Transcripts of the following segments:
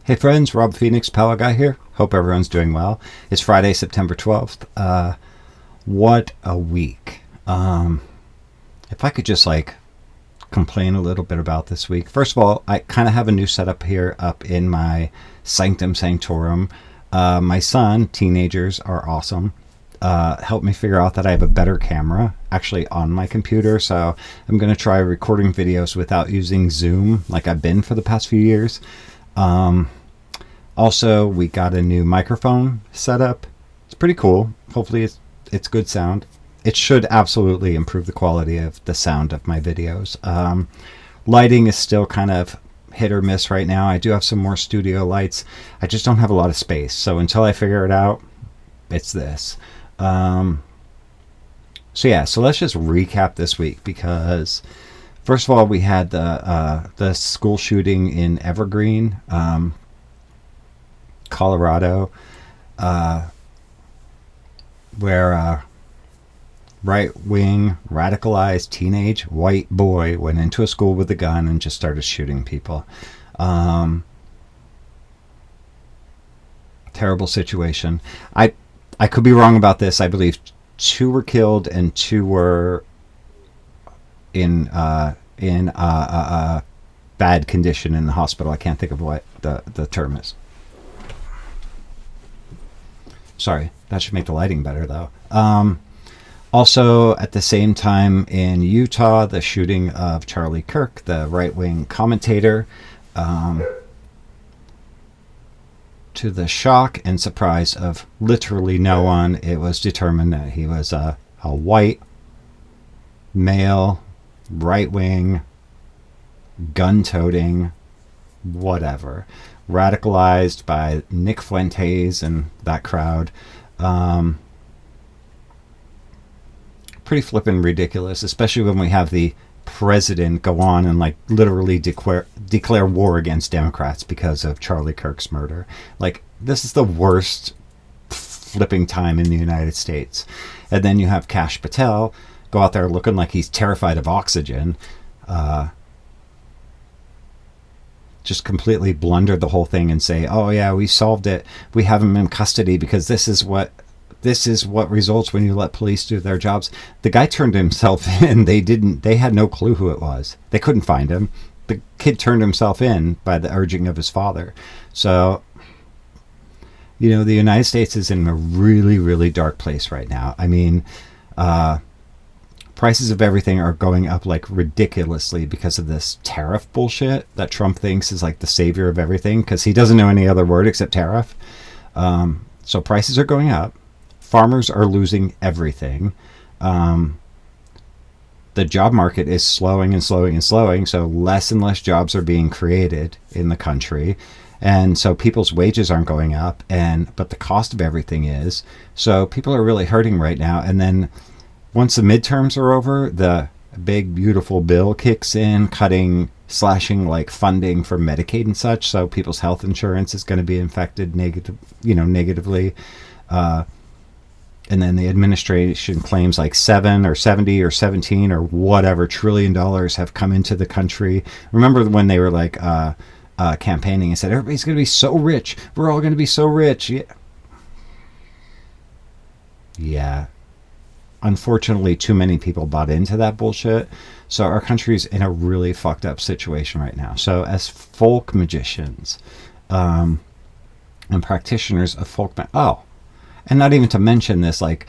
Hey friends, Rob Phoenix, Powwow Guy here. Hope everyone's doing well. It's Friday, September 12th. What a week. If I could just complain a little bit about this week. First of all, I kind of have a new setup here up in my Sanctum Sanctorum. My son, teenagers are awesome. Helped me figure out that I have a better camera actually on my computer. So I'm going to try recording videos without using Zoom like I've been for the past few years. Also, we got a new microphone set up. It's pretty cool. Hopefully it's good sound. It should absolutely improve the quality of the sound of my videos. Lighting is still kind of hit or miss right now. I do have some more studio lights. I just don't have a lot of space. So until I figure it out, it's this. So let's just recap this week, because first of all, we had the school shooting in Evergreen, Colorado, where right-wing, radicalized teenage white boy went into a school with a gun and just started shooting people. Terrible situation. I could be wrong about this. I believe 2 were killed and 2 were in bad condition in the hospital. I can't think of what the term is. Sorry, that should make the lighting better though. Also, at the same time in Utah, the shooting of Charlie Kirk, the right-wing commentator, to the shock and surprise of literally no one, it was determined that he was a white, male, right-wing, gun-toting, whatever, radicalized by Nick Fuentes and that crowd. Pretty flippin' ridiculous, especially when we have the president go on and literally declare war against Democrats because of Charlie Kirk's murder. This is the worst flipping time in the United States. And then you have Kash Patel go out there looking like he's terrified of oxygen. Just completely blundered the whole thing and say, oh yeah, we solved it. We have him in custody because this is what results when you let police do their jobs. The guy turned himself in. They had no clue who it was. They couldn't find him. The kid turned himself in by the urging of his father. So, the United States is in a really, really dark place right now. I mean, prices of everything are going up ridiculously because of this tariff bullshit that Trump thinks is the savior of everything, because he doesn't know any other word except tariff. So prices are going up. Farmers are losing everything. The job market is slowing and slowing and slowing, so less and less jobs are being created in the country. And so people's wages aren't going up, but the cost of everything is. So people are really hurting right now. And then once the midterms are over, the big, beautiful bill kicks in, slashing funding for Medicaid and such. So people's health insurance is going to be affected negatively. And then the administration claims 7 or 70 or 17 or whatever trillion dollars have come into the country. Remember when they were campaigning and said, everybody's going to be so rich. We're all going to be so rich. Yeah. Unfortunately, too many people bought into that bullshit. So our country's in a really fucked up situation right now. So as folk magicians and practitioners of folk... and not even to mention this white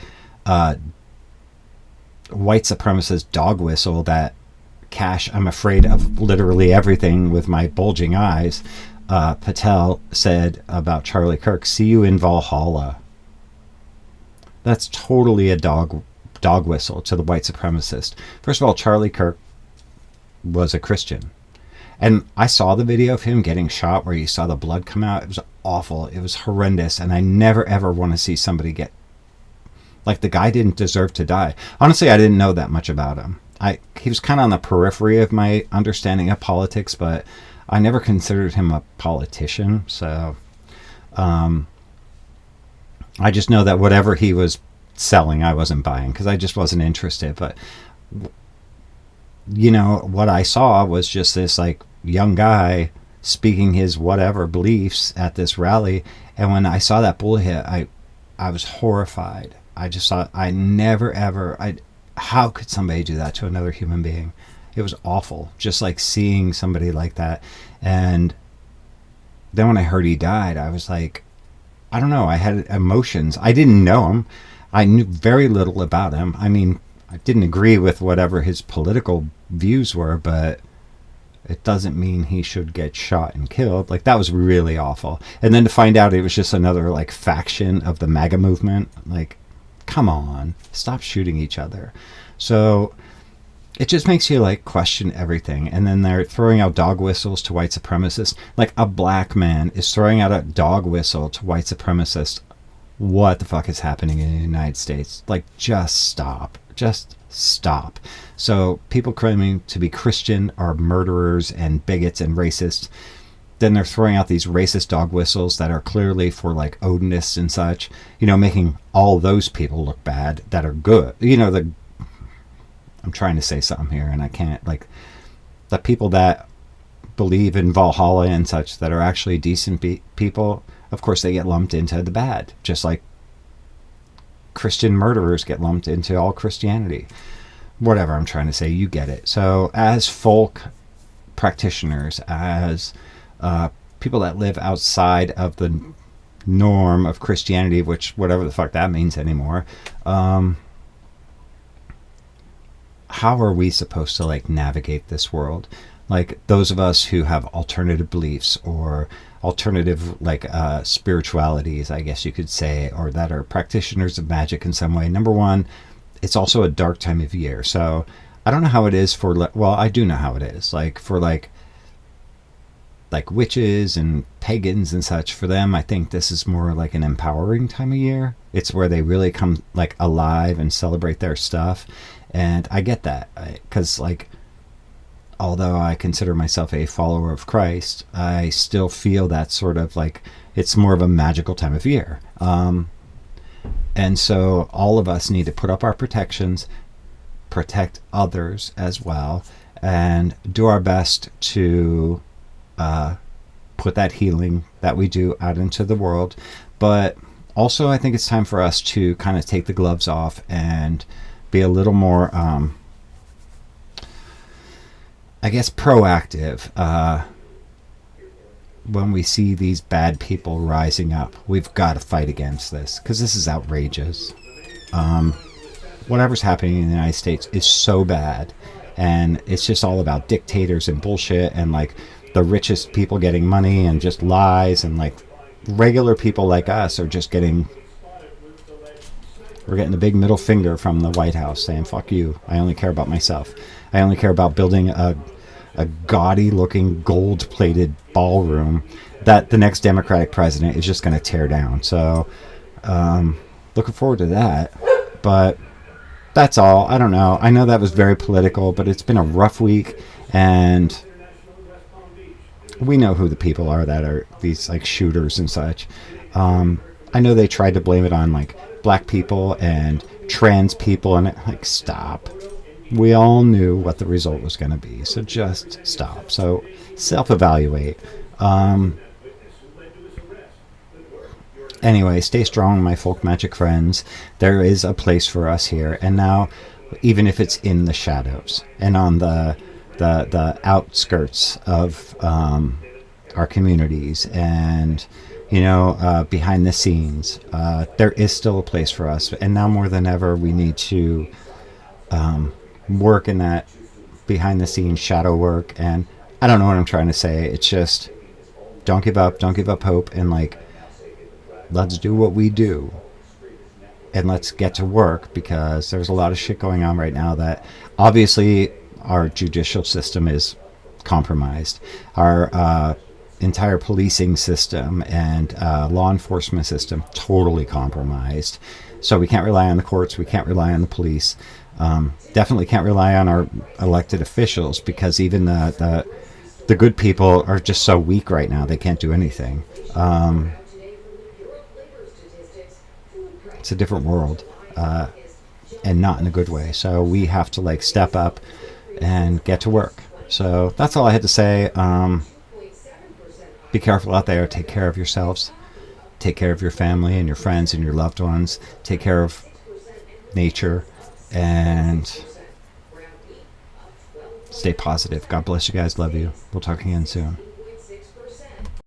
supremacist dog whistle that Kash, I'm afraid of literally everything with my bulging eyes, Patel said about Charlie Kirk, see you in Valhalla. That's totally a dog whistle to the white supremacist. First of all, Charlie Kirk was a Christian. And I saw the video of him getting shot where you saw the blood come out. It was awful. It was horrendous. And I never, ever want to see somebody get... the guy didn't deserve to die. Honestly, I didn't know that much about him. He was kind of on the periphery of my understanding of politics, but I never considered him a politician. So I just know that whatever he was selling, I wasn't buying because I just wasn't interested. But what I saw was just this young guy speaking his whatever beliefs at this rally. And when I saw that bullet hit, I was horrified. I just thought, I never ever, how could somebody do that to another human being? It was awful, just like seeing somebody like that. And then when I heard he died, I was like, I don't know, I had emotions. I didn't know him. I knew very little about him. I mean, I didn't agree with whatever his political views were, but it doesn't mean he should get shot and killed. Like, that was really awful. And then to find out it was just another, like, faction of the MAGA movement, like, come on, stop shooting each other. So it just makes you, like, question everything. And then they're throwing out dog whistles to white supremacists. Like, a black man is throwing out a dog whistle to white supremacists. What the fuck is happening in the United States? Like, just stop. Just stop. So people claiming to be Christian are murderers and bigots and racists. Then they're throwing out these racist dog whistles that are clearly for, like, Odinists and such, you know, making all those people look bad that are good. You know, I'm trying to say something here and I can't. Like, the people that believe in Valhalla and such that are actually decent people, of course they get lumped into the bad, just like Christian murderers get lumped into all Christianity. Whatever I'm trying to say, you get it. So as folk practitioners, as people that live outside of the norm of Christianity, which whatever the fuck that means anymore, how are we supposed to, like, navigate this world? Like, those of us who have alternative beliefs or alternative, like, spiritualities, I guess you could say, or that are practitioners of magic in some way. Number one, it's also a dark time of year. So I don't know how it is for, well, I do know how it is. Like, for, like witches and pagans and such, for them, I think this is more like an empowering time of year. It's where they really come, like, alive and celebrate their stuff. And I get that, because, like, although I consider myself a follower of Christ, I still feel that sort of, like, it's more of a magical time of year. And so all of us need to put up our protections, protect others as well, and do our best to put that healing that we do out into the world. But also, I think it's time for us to kind of take the gloves off and be a little more, I guess, proactive when we see these bad people rising up. We've got to fight against this, because this is outrageous. Whatever's happening in the United States is so bad, and it's just all about dictators and bullshit, and, like, the richest people getting money and just lies, and, like, regular people like us are just getting, we're getting the big middle finger from the White House saying, fuck you, I only care about myself. I only care about building a gaudy looking gold plated ballroom that the next Democratic president is just going to tear down. So looking forward to that. But that's all. I don't know. I know that was very political, but it's been a rough week, and we know who the people are that are these, like, shooters and such. I know they tried to blame it on, like, black people and trans people, and like, stop. We all knew what the result was going to be, so just stop. So self-evaluate. Anyway, stay strong, my folk magic friends. There is a place for us here, and now, even if it's in the shadows and on the outskirts of our communities, and, you know, behind the scenes, there is still a place for us. And now more than ever, we need to work in that behind the scenes shadow work. And I don't know what I'm trying to say. It's just, don't give up hope, and, like, let's do what we do, and let's get to work, because there's a lot of shit going on right now that obviously our judicial system is compromised. Our entire policing system and law enforcement system totally compromised. So we can't rely on the courts. We can't rely on the police. Definitely can't rely on our elected officials, because even the good people are just so weak right now. They can't do anything. It's a different world, and not in a good way. So we have to, like, step up and get to work. So that's all I had to say. be careful out there. Take care of yourselves. Take care of your family and your friends and your loved ones. Take care of nature. And stay positive. God bless you guys. Love you. We'll talk again soon.